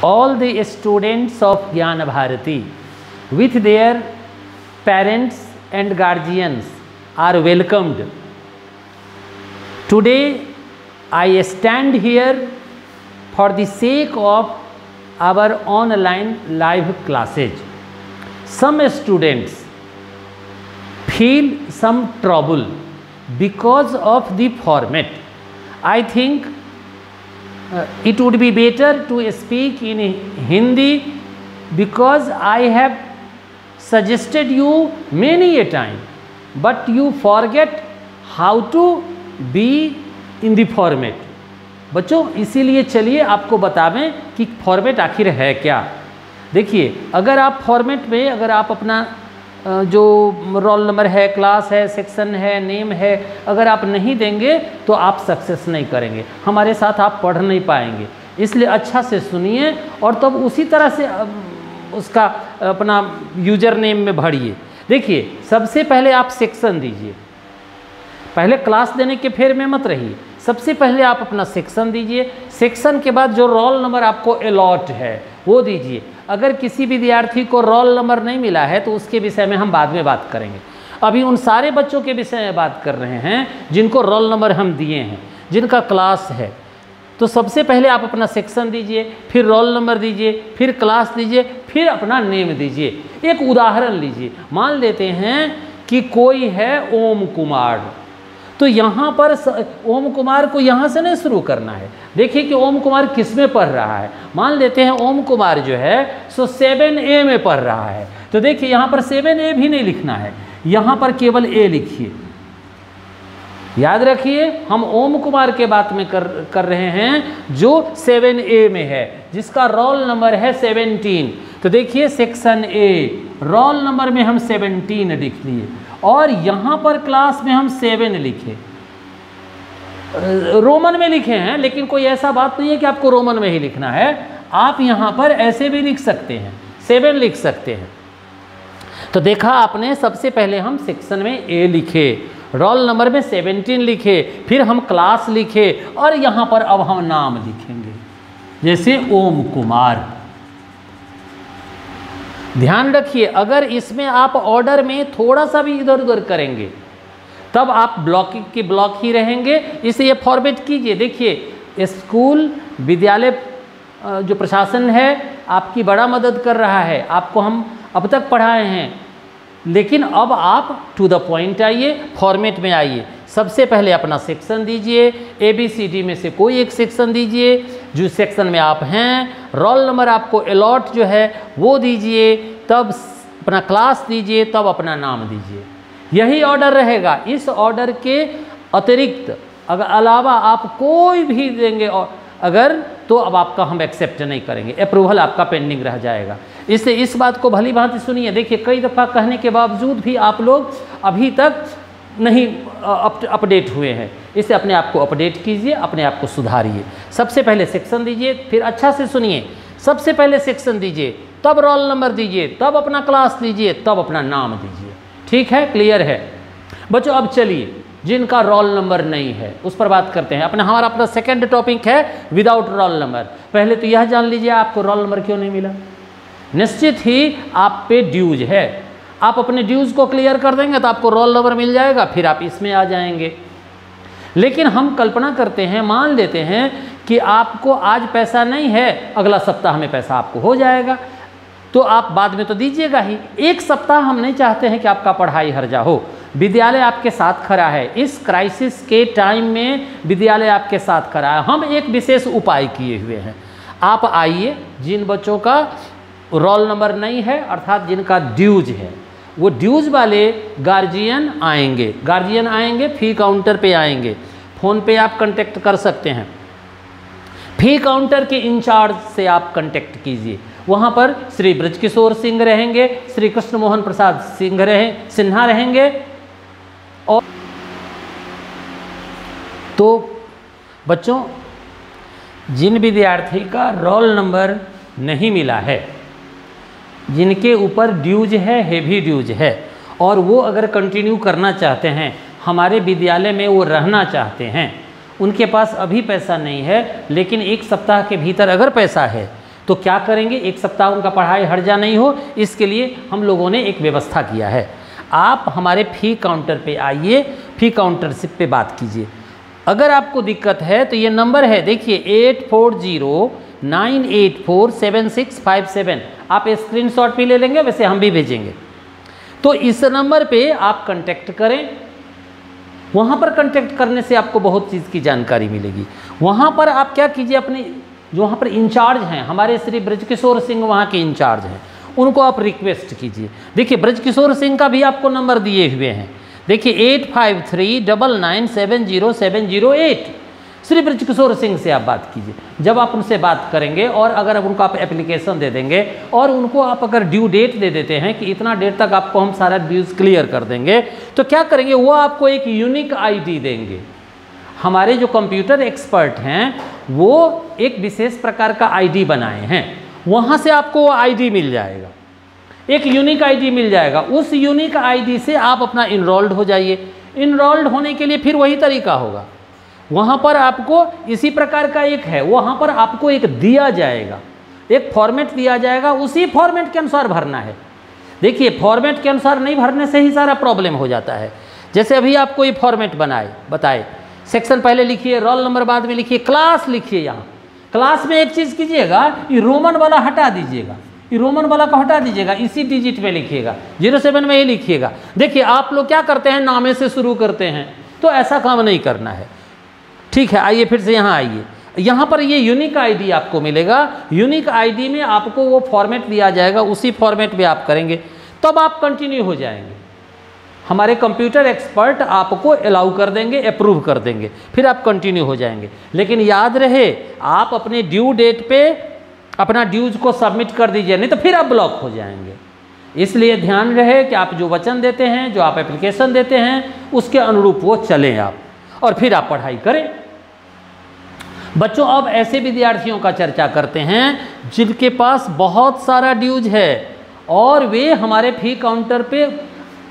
all the students of Jnana Bharati with their parents and guardians are welcomed. Today I stand here for the sake of our online live classes. Some students feel some trouble because of the format. I think it would be better to speak in Hindi because I have suggested you many a time, but you forget how to be in the format. बच्चों इसीलिए चलिए आपको बतावें कि format आखिर है क्या। देखिए, अगर आप फॉर्मेट में अगर आप अपना जो रोल नंबर है, क्लास है, सेक्शन है, नेम है, अगर आप नहीं देंगे तो आप सक्सेस नहीं करेंगे, हमारे साथ आप पढ़ नहीं पाएंगे। इसलिए अच्छा से सुनिए और तब उसी तरह से उसका अपना यूजर नेम में भरिए। देखिए, सबसे पहले आप सेक्शन दीजिए, पहले क्लास देने के फेर में मत रहिए। सबसे पहले आप अपना सेक्शन दीजिए, सेक्शन के बाद जो रोल नंबर आपको अलॉट है वो दीजिए। अगर किसी विद्यार्थी को रोल नंबर नहीं मिला है तो उसके विषय में हम बाद में बात करेंगे। अभी उन सारे बच्चों के विषय में बात कर रहे हैं जिनको रोल नंबर हम दिए हैं, जिनका क्लास है। तो सबसे पहले आप अपना सेक्शन दीजिए, फिर रोल नंबर दीजिए, फिर क्लास दीजिए, फिर अपना नेम दीजिए। एक उदाहरण लीजिए, मान लेते हैं कि कोई है ओम कुमार, तो यहाँ पर ओम कुमार को यहाँ से नहीं शुरू करना है। देखिए कि ओम कुमार किस में पढ़ रहा है। मान लेते हैं ओम कुमार जो है सो 7A में पढ़ रहा है, तो देखिए यहाँ पर 7A भी नहीं लिखना है, यहाँ पर केवल A लिखिए। याद रखिए, हम ओम कुमार के बात में कर रहे हैं जो 7A में है, जिसका रोल नंबर है 17। तो देखिए सेक्शन A, रोल नंबर में हम 17 लिख लिए और यहाँ पर क्लास में हम 7 लिखे। रोमन में लिखे हैं, लेकिन कोई ऐसा बात नहीं है कि आपको रोमन में ही लिखना है। आप यहाँ पर ऐसे भी लिख सकते हैं, 7 लिख सकते हैं। तो देखा आपने, सबसे पहले हम सेक्शन में A लिखे, रोल नंबर में 17 लिखे, फिर हम क्लास लिखे और यहाँ पर अब हम नाम लिखेंगे, जैसे ओम कुमार। ध्यान रखिए, अगर इसमें आप ऑर्डर में थोड़ा सा भी इधर उधर करेंगे तब आप ब्लॉक की ब्लॉक ही रहेंगे। इसलिए फॉर्मेट कीजिए। देखिए, स्कूल विद्यालय जो प्रशासन है आपकी बड़ा मदद कर रहा है, आपको हम अब तक पढ़ाए हैं, लेकिन अब आप टू द पॉइंट आइए, फॉर्मेट में आइए। सबसे पहले अपना सेक्शन दीजिए, ABCD में से कोई एक सेक्शन दीजिए जो सेक्शन में आप हैं। रोल नंबर आपको अलॉट जो है वो दीजिए, तब अपना क्लास दीजिए, तब अपना नाम दीजिए। यही ऑर्डर रहेगा। इस ऑर्डर के अतिरिक्त अगर अलावा आप कोई भी देंगे अगर, तो अब आपका हम एक्सेप्ट नहीं करेंगे, अप्रूवल आपका पेंडिंग रह जाएगा। इससे इस बात को भली भांति सुनिए। देखिए, कई दफ़ा कहने के बावजूद भी आप लोग अभी तक नहीं अपडेट हुए हैं। इससे अपने आप को अपडेट कीजिए, अपने आप को सुधारिए। सबसे पहले सेक्शन दीजिए, फिर अच्छा से सुनिए, सबसे पहले सेक्शन दीजिए, तब रोल नंबर दीजिए, तब अपना क्लास दीजिए, तब अपना नाम दीजिए। ठीक है, क्लियर है बच्चों? अब चलिए, जिनका रोल नंबर नहीं है उस पर बात करते हैं। हमारा अपना सेकंड टॉपिक है विदाउट रोल नंबर। पहले तो यह जान लीजिए आपको रोल नंबर क्यों नहीं मिला। निश्चित ही आप पे ड्यूज है, आप अपने ड्यूज को क्लियर कर देंगे तो आपको रोल नंबर मिल जाएगा, फिर आप इसमें आ जाएंगे। लेकिन हम कल्पना करते हैं, मान लेते हैं कि आपको आज पैसा नहीं है, अगला सप्ताह में पैसा आपको हो जाएगा, तो आप बाद में तो दीजिएगा ही। एक सप्ताह हम नहीं चाहते हैं कि आपका पढ़ाई हर्जा हो। विद्यालय आपके साथ खड़ा है, इस क्राइसिस के टाइम में विद्यालय आपके साथ खड़ा है। हम एक विशेष उपाय किए हुए हैं। आप आइए, जिन बच्चों का रोल नंबर नहीं है अर्थात जिनका ड्यूज है, वो ड्यूज वाले गार्जियन आएंगे, फ़ी काउंटर पे आएंगे। फ़ोन पे आप कांटेक्ट कर सकते हैं, फ़ी काउंटर के इंचार्ज से आप कांटेक्ट कीजिए। वहाँ पर श्री ब्रजकिशोर सिंह रहेंगे, श्री कृष्ण मोहन प्रसाद सिन्हा रहेंगे। और तो बच्चों, जिन विद्यार्थी का रोल नंबर नहीं मिला है, जिनके ऊपर ड्यूज है, हेवी ड्यूज है, और वो अगर कंटिन्यू करना चाहते हैं, हमारे विद्यालय में वो रहना चाहते हैं, उनके पास अभी पैसा नहीं है, लेकिन एक सप्ताह के भीतर अगर पैसा है तो तो क्या करेंगे, एक सप्ताह उनका पढ़ाई हर्जा नहीं हो, इसके लिए हम लोगों ने एक व्यवस्था किया है। आप हमारे फ़ी काउंटर पे आइए, फ़ी काउंटरशिप पे बात कीजिए। अगर आपको दिक्कत है तो ये नंबर है, देखिए 8409847657। आप स्क्रीनशॉट भी ले लेंगे, वैसे हम भी भेजेंगे। तो इस नंबर पे आप कांटेक्ट करें। वहाँ पर कांटेक्ट करने से आपको बहुत चीज़ की जानकारी मिलेगी। वहाँ पर आप क्या कीजिए, अपने जो वहाँ पर इंचार्ज हैं, हमारे श्री ब्रजकिशोर सिंह वहाँ के इंचार्ज हैं, उनको आप रिक्वेस्ट कीजिए। देखिए ब्रजकिशोर सिंह का भी आपको नंबर दिए हुए हैं, देखिए 8539970708। श्री ब्रजकिशोर सिंह से आप बात कीजिए। जब आप उनसे बात करेंगे और अगर उनको आप एप्लीकेशन दे देंगे और उनको आप अगर ड्यू डेट दे देते हैं कि इतना डेट तक आपको हम सारा ड्यूज क्लियर कर देंगे, तो क्या करेंगे, वो आपको एक यूनिक आईडी देंगे। हमारे जो कंप्यूटर एक्सपर्ट हैं वो एक विशेष प्रकार का आईडी बनाए हैं, वहाँ से आपको वो आईडी मिल जाएगा, एक यूनिक आईडी मिल जाएगा। उस यूनिक आईडी से आप अपना इनरोल्ड हो जाइए। इनरोल्ड होने के लिए फिर वही तरीका होगा, वहाँ पर आपको इसी प्रकार का एक है, वहाँ पर आपको एक दिया जाएगा, एक फॉर्मेट दिया जाएगा, उसी फॉर्मेट के अनुसार भरना है। देखिए फॉर्मेट के अनुसार नहीं भरने से ही सारा प्रॉब्लम हो जाता है। जैसे अभी आपको ये फॉर्मेट बताए, सेक्शन पहले लिखिए, रोल नंबर बाद में लिखिए, क्लास लिखिए। यहाँ क्लास में एक चीज़ कीजिएगा, ये रोमन वाला हटा दीजिएगा, ये रोमन वाला को हटा दीजिएगा, इसी डिजिट में लिखिएगा, 07 में ही लिखिएगा। देखिए आप लोग क्या करते हैं, नामे से शुरू करते हैं, तो ऐसा काम नहीं करना है। ठीक है, आइए फिर से यहाँ आइए। यहाँ पर ये यूनिक आईडी आपको मिलेगा, यूनिक आईडी में आपको वो फॉर्मेट दिया जाएगा, उसी फॉर्मेट में आप करेंगे, तब आप कंटिन्यू हो जाएंगे। हमारे कंप्यूटर एक्सपर्ट आपको अलाउ कर देंगे, अप्रूव कर देंगे, फिर आप कंटिन्यू हो जाएंगे। लेकिन याद रहे, आप अपने ड्यू डेट पे अपना ड्यूज को सबमिट कर दीजिए, नहीं तो फिर आप ब्लॉक हो जाएंगे। इसलिए ध्यान रहे कि आप जो वचन देते हैं, जो आप एप्लीकेशन देते हैं, उसके अनुरूप वो चलें आप, और फिर आप पढ़ाई करें। बच्चों अब ऐसे विद्यार्थियों का चर्चा करते हैं जिनके पास बहुत सारा ड्यूज है और वे हमारे फ़ी काउंटर पे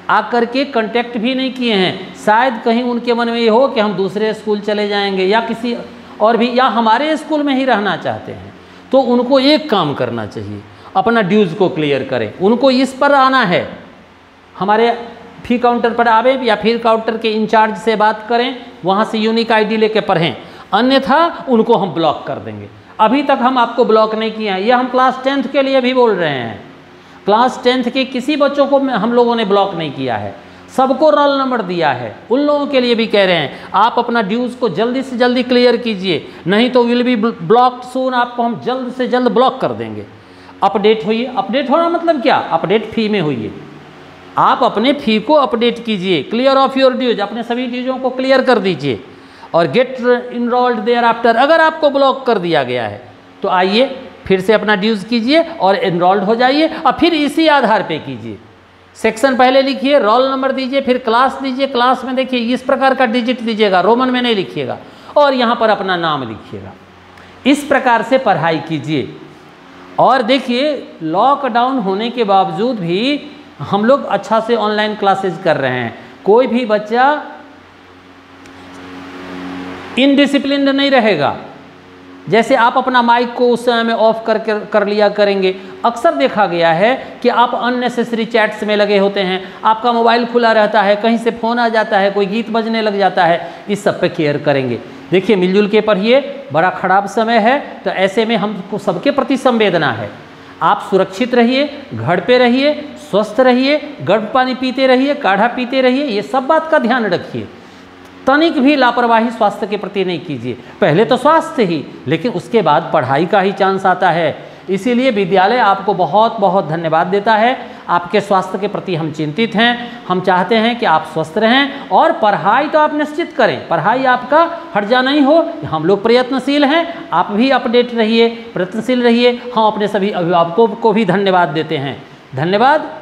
आकर के कांटेक्ट भी नहीं किए हैं। शायद कहीं उनके मन में ये हो कि हम दूसरे स्कूल चले जाएंगे या किसी और भी, या हमारे स्कूल में ही रहना चाहते हैं, तो उनको एक काम करना चाहिए, अपना ड्यूज को क्लियर करें। उनको इस पर आना है, हमारे फ़ी काउंटर पर आवे या फ़ी काउंटर के इंचार्ज से बात करें, वहाँ से यूनिक आईडी लेके पढ़ें, अन्यथा उनको हम ब्लॉक कर देंगे। अभी तक हम आपको ब्लॉक नहीं किए हैं, ये हम क्लास 10th के लिए भी बोल रहे हैं। क्लास 10th के किसी बच्चों को हम लोगों ने ब्लॉक नहीं किया है, सबको रोल नंबर दिया है। उन लोगों के लिए भी कह रहे हैं, आप अपना ड्यूज को जल्दी से जल्दी क्लियर कीजिए, नहीं तो विल बी ब्लॉक्ड सून, आपको हम जल्द से जल्द ब्लॉक कर देंगे। अपडेट होइए। अपडेट होना मतलब क्या, अपडेट फ़ी में होइए। आप अपने फ़ी को अपडेट कीजिए, क्लियर ऑफ योर ड्यूज, अपने सभी ड्यूजों को क्लियर कर दीजिए और गेट इनरोल्ड देयर आफ्टर। अगर आपको ब्लॉक कर दिया गया है तो आइए फिर से अपना ड्यूज कीजिए और एनरोल्ड हो जाइए, और फिर इसी आधार पे कीजिए। सेक्शन पहले लिखिए, रोल नंबर दीजिए, फिर क्लास दीजिए। क्लास में देखिए इस प्रकार का डिजिट दीजिएगा, रोमन में नहीं लिखिएगा, और यहाँ पर अपना नाम लिखिएगा। इस प्रकार से पढ़ाई कीजिए। और देखिए लॉकडाउन होने के बावजूद भी हम लोग अच्छा से ऑनलाइन क्लासेज कर रहे हैं। कोई भी बच्चा इनडिसिप्लिन्ड नहीं रहेगा। जैसे आप अपना माइक को उस समय में ऑफ कर लिया करेंगे। अक्सर देखा गया है कि आप अननेसेसरी चैट्स में लगे होते हैं, आपका मोबाइल खुला रहता है, कहीं से फ़ोन आ जाता है, कोई गीत बजने लग जाता है। इस सब पे केयर करेंगे। देखिए मिलजुल के पढ़िए, बड़ा ख़राब समय है, तो ऐसे में हमको सबके प्रति संवेदना है। आप सुरक्षित रहिए, घर पे रहिए, स्वस्थ रहिए, गर्म पानी पीते रहिए, काढ़ा पीते रहिए, ये सब बात का ध्यान रखिए। तनिक भी लापरवाही स्वास्थ्य के प्रति नहीं कीजिए। पहले तो स्वास्थ्य ही, लेकिन उसके बाद पढ़ाई का ही चांस आता है। इसीलिए विद्यालय आपको बहुत बहुत धन्यवाद देता है। आपके स्वास्थ्य के प्रति हम चिंतित हैं। हम चाहते हैं कि आप स्वस्थ रहें और पढ़ाई तो आप निश्चित करें, पढ़ाई आपका हर्जा नहीं हो। हम लोग प्रयत्नशील हैं, आप भी अपडेट रहिए, प्रयत्नशील रहिए। हम अपने सभी अभिभावकों को भी धन्यवाद देते हैं। धन्यवाद।